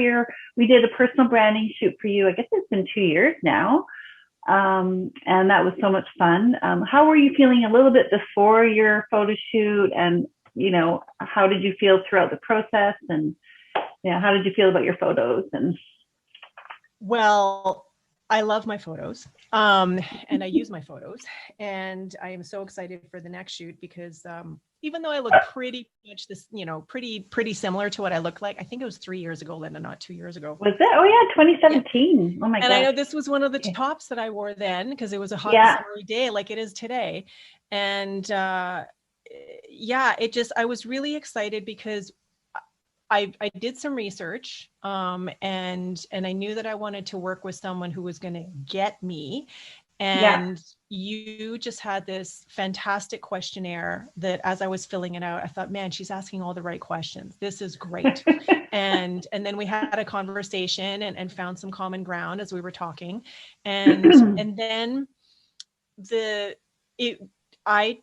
we did a personal branding shoot for you. I guess it's been 2 years now. And that was so much fun. How were you feeling a little bit before your photo shoot, and, how did you feel throughout the process, and, how did you feel about your photos? And well, I love my photos, and I use my photos, and I am so excited for the next shoot because, even though I look pretty much this, pretty similar to what I looked like, I think it was 3 years ago, Linda, not 2 years ago. Was it? Oh yeah, 2017. Yeah. Oh my god! And I know this was one of the tops that I wore then because it was a hot summery day like it is today, and I was really excited because I did some research, and I knew that I wanted to work with someone who was going to get me. And you just had this fantastic questionnaire that as I was filling it out, I thought, man, she's asking all the right questions. This is great. and then we had a conversation and found some common ground as we were talking. And then I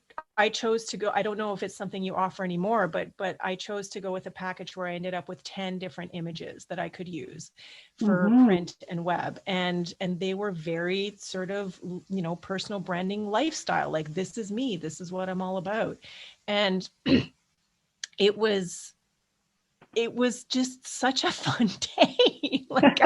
chose to go, I don't know if it's something you offer anymore, but I chose to go with a package where I ended up with 10 different images that I could use for print and web. And they were very sort of, personal branding lifestyle. Like, this is me, this is what I'm all about. And it was just such a fun day. Like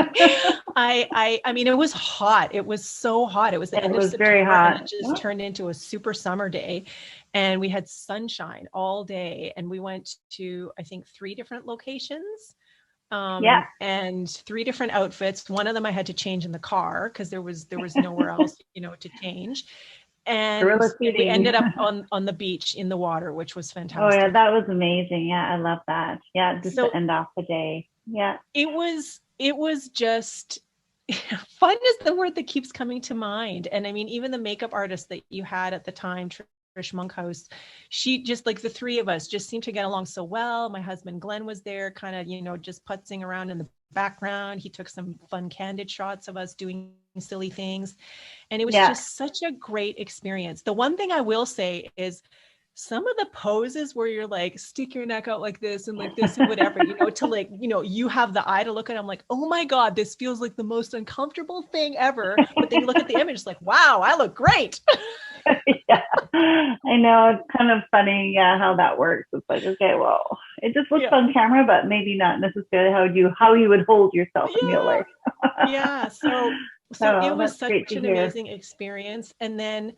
I mean, it was hot. It was so hot. It was the end of September, very hot. And it just turned into a super summer day. And we had sunshine all day. And we went to, I think, 3 different locations. And 3 different outfits. One of them I had to change in the car because there was nowhere else, to change. And we ended up on the beach in the water, which was fantastic. Oh yeah, that was amazing. Yeah, I love that. Yeah, just to end off the day. Yeah. It was just fun is the word that keeps coming to mind. And I mean, even the makeup artist that you had at the time, Trish Monkhouse, she just, like, the 3 of us just seemed to get along so well. My husband Glenn was there, kind of, just putzing around in the background. He took some fun candid shots of us doing silly things. And it was just such a great experience. The one thing I will say is some of the poses where you're like, stick your neck out like this and whatever, to like, you have the eye to look at it. I'm like, oh my God, this feels like the most uncomfortable thing ever. But then you look at the image, it's like, wow, I look great. Yeah, I know. It's kind of funny, how that works. It's like, okay, well, it just looks on camera, but maybe not necessarily how you would hold yourself in real life. So it was such an amazing experience. And then,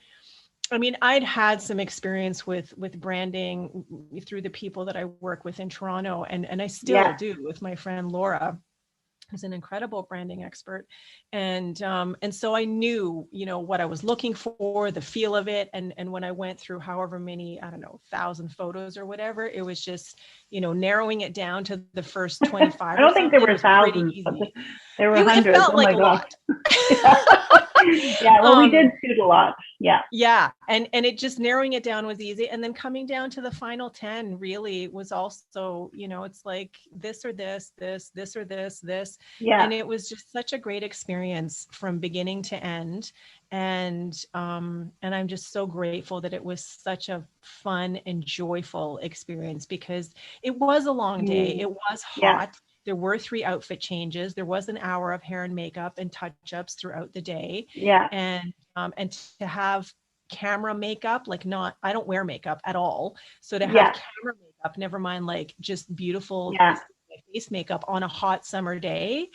I mean, I'd had some experience with branding through the people that I work with in Toronto, and I still do with my friend Laura, who's an incredible branding expert. And so I knew, what I was looking for, the feel of it. And when I went through however many, 1,000 photos or whatever, it was just, narrowing it down to the first 25. I don't think there were thousands. There were hundreds. It felt like a lot. Yeah, well, we did shoot a lot. Yeah. And it just narrowing it down was easy. And then coming down to the final 10 really was also, it's like this or this or this. Yeah. And it was just such a great experience from beginning to end. And I'm just so grateful that it was such a fun and joyful experience because it was a long day. It was hot. Yeah. There were 3 outfit changes. There was an hour of hair and makeup and touch-ups throughout the day. Yeah. And to have camera makeup, I don't wear makeup at all. So to have camera makeup, never mind like just beautiful face makeup on a hot summer day.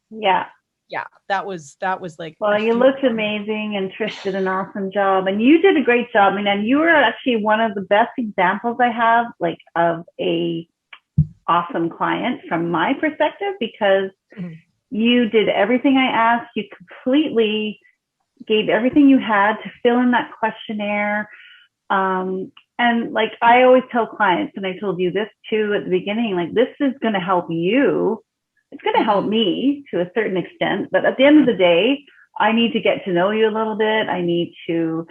Yeah. Yeah. That was like, well, you looked amazing, and Trish did an awesome job, and you did a great job. I mean, and you were actually one of the best examples I have, like, of a awesome client from my perspective, because Mhm. you did everything I asked. You completely gave everything you had to fill in that questionnaire. And like I always tell clients, and I told you this too at the beginning, like this is going to help you. It's going to help me to a certain extent. But at the end of the day, I need to get to know you a little bit. I need to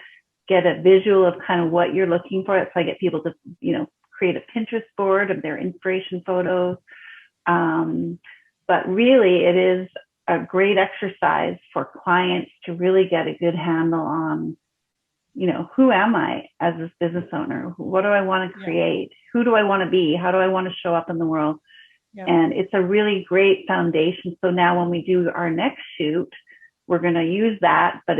get a visual of kind of what you're looking for. So I get people to, create a Pinterest board of their inspiration photos. But really, it is a great exercise for clients to really get a good handle on, who am I as this business owner? What do I want to create? Who do I want to be? How do I want to show up in the world? Yeah. And it's a really great foundation. So now when we do our next shoot, we're going to use that, but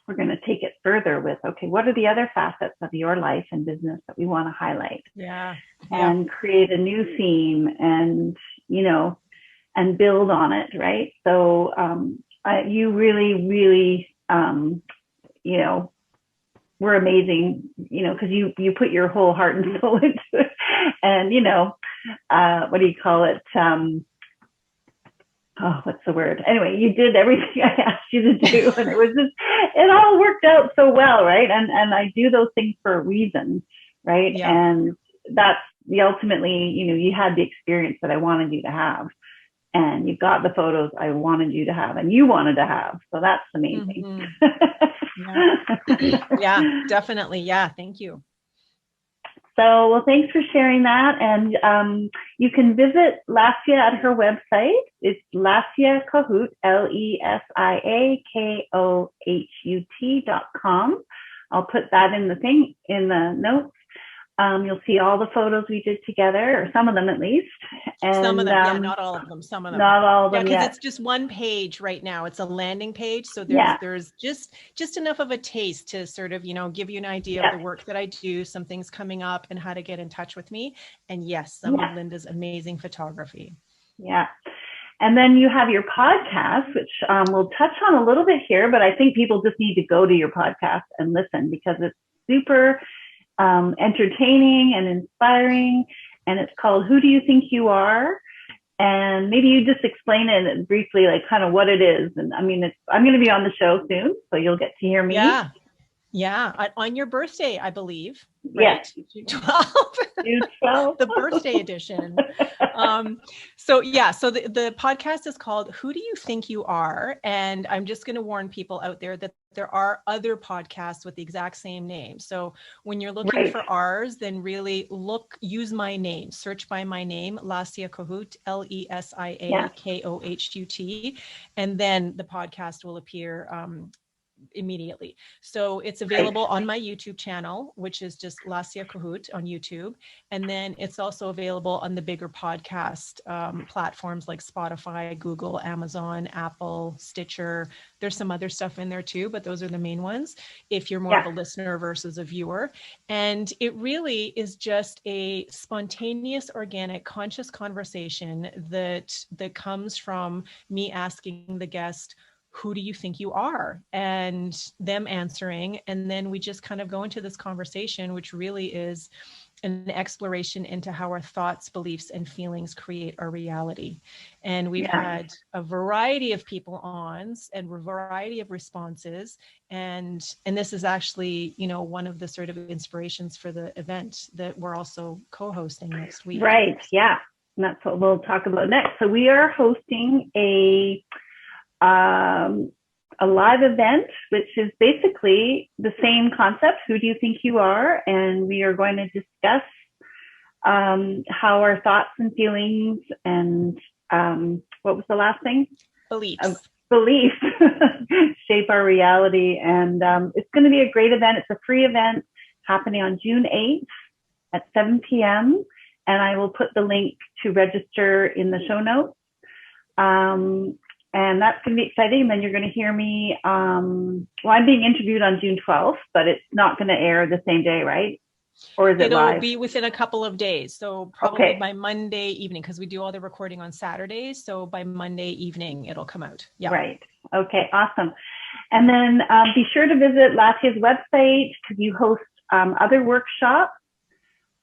we're going to take it further with, okay, what are the other facets of your life and business that we want to highlight? Yeah. And create a new theme and, and build on it, right? So you really, really, were amazing, because you put your whole heart and soul into it. And, what do you call it? What's the word? Anyway, you did everything I asked you to do, and it all worked out so well, right? And I do those things for a reason, right? Yeah. And that's ultimately, you had the experience that I wanted you to have, and you got the photos I wanted you to have, and you wanted to have. So that's amazing. Yeah, definitely. Yeah, thank you. So, well, thanks for sharing that. And you can visit Lesia at her website. It's Lesia Kohut, LESIAKOHUT.com. I'll put that in the notes. You'll see all the photos we did together, or some of them at least. And, some of them, not all of them. Some of them, not all of them. Because it's just one page right now. It's a landing page, so there's just enough of a taste to sort of give you an idea of the work that I do, some things coming up, and how to get in touch with me. And yes, some of Linda's amazing photography. Yeah. And then you have your podcast, which we'll touch on a little bit here, but I think people just need to go to your podcast and listen, because it's super entertaining and inspiring. And it's called Who Do You Think You Are? And maybe you just explain it briefly, like kind of what it is. And I mean, I'm going to be on the show soon, so you'll get to hear me. Yeah. On your birthday, I believe. Right? Yes. June 12. June 12. The birthday edition. So the podcast is called Who Do You Think You Are? And I'm just going to warn people out there that there are other podcasts with the exact same name. So when you're looking for ours, then really use my name, search by my name, Lesia Kohut, LESIAKOHUT, and then the podcast will appear immediately. So it's available on my YouTube channel, which is just Lesia Kohut on YouTube. And then it's also available on the bigger podcast platforms like Spotify, Google, Amazon, Apple, Stitcher. There's some other stuff in there too, but those are the main ones if you're more of a listener versus a viewer. And it really is just a spontaneous, organic, conscious conversation that comes from me asking the guest, who do you think you are? And them answering. And then we just kind of go into this conversation, which really is an exploration into how our thoughts, beliefs, and feelings create our reality. And we've had a variety of people on and a variety of responses. And this is actually, one of the sort of inspirations for the event that we're also co-hosting next week. Right. Yeah. And that's what we'll talk about next. So we are hosting a live event, which is basically the same concept. Who do you think you are? And we are going to discuss how our thoughts and feelings and what was the last thing? Beliefs shape our reality. And it's going to be a great event. It's a free event happening on June 8th at 7 p.m. And I will put the link to register in the show notes. And that's going to be exciting. And then you're going to hear me. I'm being interviewed on June 12th, but it's not going to air the same day, right? Or is it live? It'll be within a couple of days. So probably by Monday evening, because we do all the recording on Saturdays. So by Monday evening, it'll come out. Yeah. Right. Okay. Awesome. And then be sure to visit Lesia's website, because you host other workshops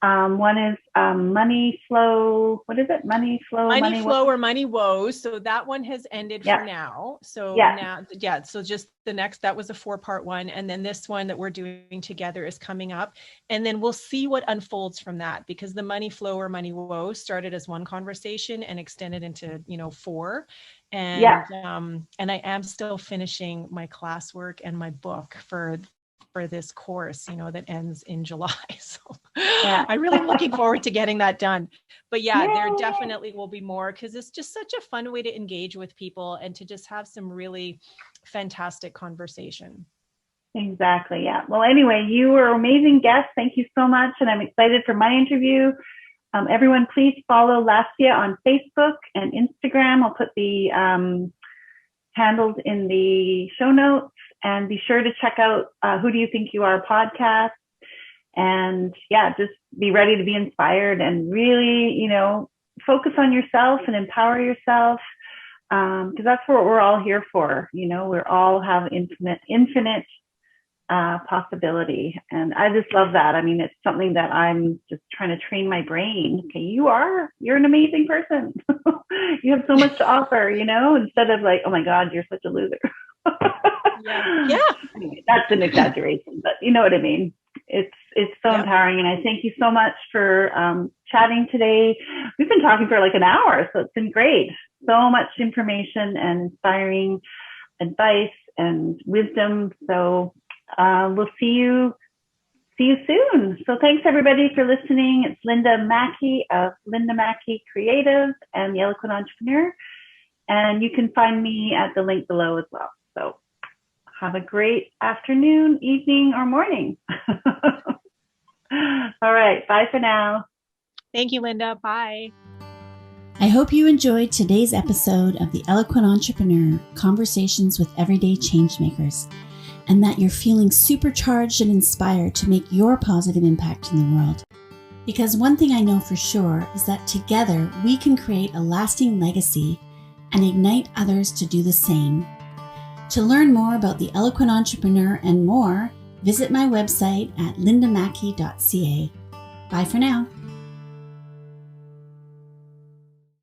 One is money flow. What is it? Money flow. Money flow or money woes. So that one has ended for now. So now, so just the next, that was a 4-part one. And then this one that we're doing together is coming up. And then we'll see what unfolds from that, because the money flow or money woe started as one conversation and extended into, 4. And, and I am still finishing my classwork and my book for this course, that ends in July. So I'm really looking forward to getting that done. But there definitely will be more, because it's just such a fun way to engage with people and to just have some really fantastic conversation. Exactly. Yeah. Well, anyway, you were an amazing guest. Thank you so much. And I'm excited for my interview. Everyone, please follow Lesia on Facebook and Instagram. I'll put the handles in the show notes. And be sure to check out Who Do You Think You Are podcast. And just be ready to be inspired and really, focus on yourself and empower yourself. Because that's what we're all here for. We all have infinite possibility. And I just love that. I mean, it's something that I'm just trying to train my brain. Okay, you're an amazing person. You have so much to offer, instead of like, oh my God, you're such a loser. Anyway, that's an exaggeration, but you know what I mean. It's so empowering, and I thank you so much for chatting today. We've been talking for like an hour, so it's been great. So much information and inspiring advice and wisdom. So we'll see you soon. So thanks everybody for listening. It's Linda Mackey of Linda Mackey Creative and the Eloquent Entrepreneur, and you can find me at the link below as well. So have a great afternoon, evening, or morning. All right. Bye for now. Thank you, Linda. Bye. I hope you enjoyed today's episode of the Eloquent Entrepreneur, Conversations with Everyday Changemakers, and that you're feeling supercharged and inspired to make your positive impact in the world. Because one thing I know for sure is that together we can create a lasting legacy and ignite others to do the same. To learn more about the Eloquent Entrepreneur and more, visit my website at lindamackey.ca. Bye for now.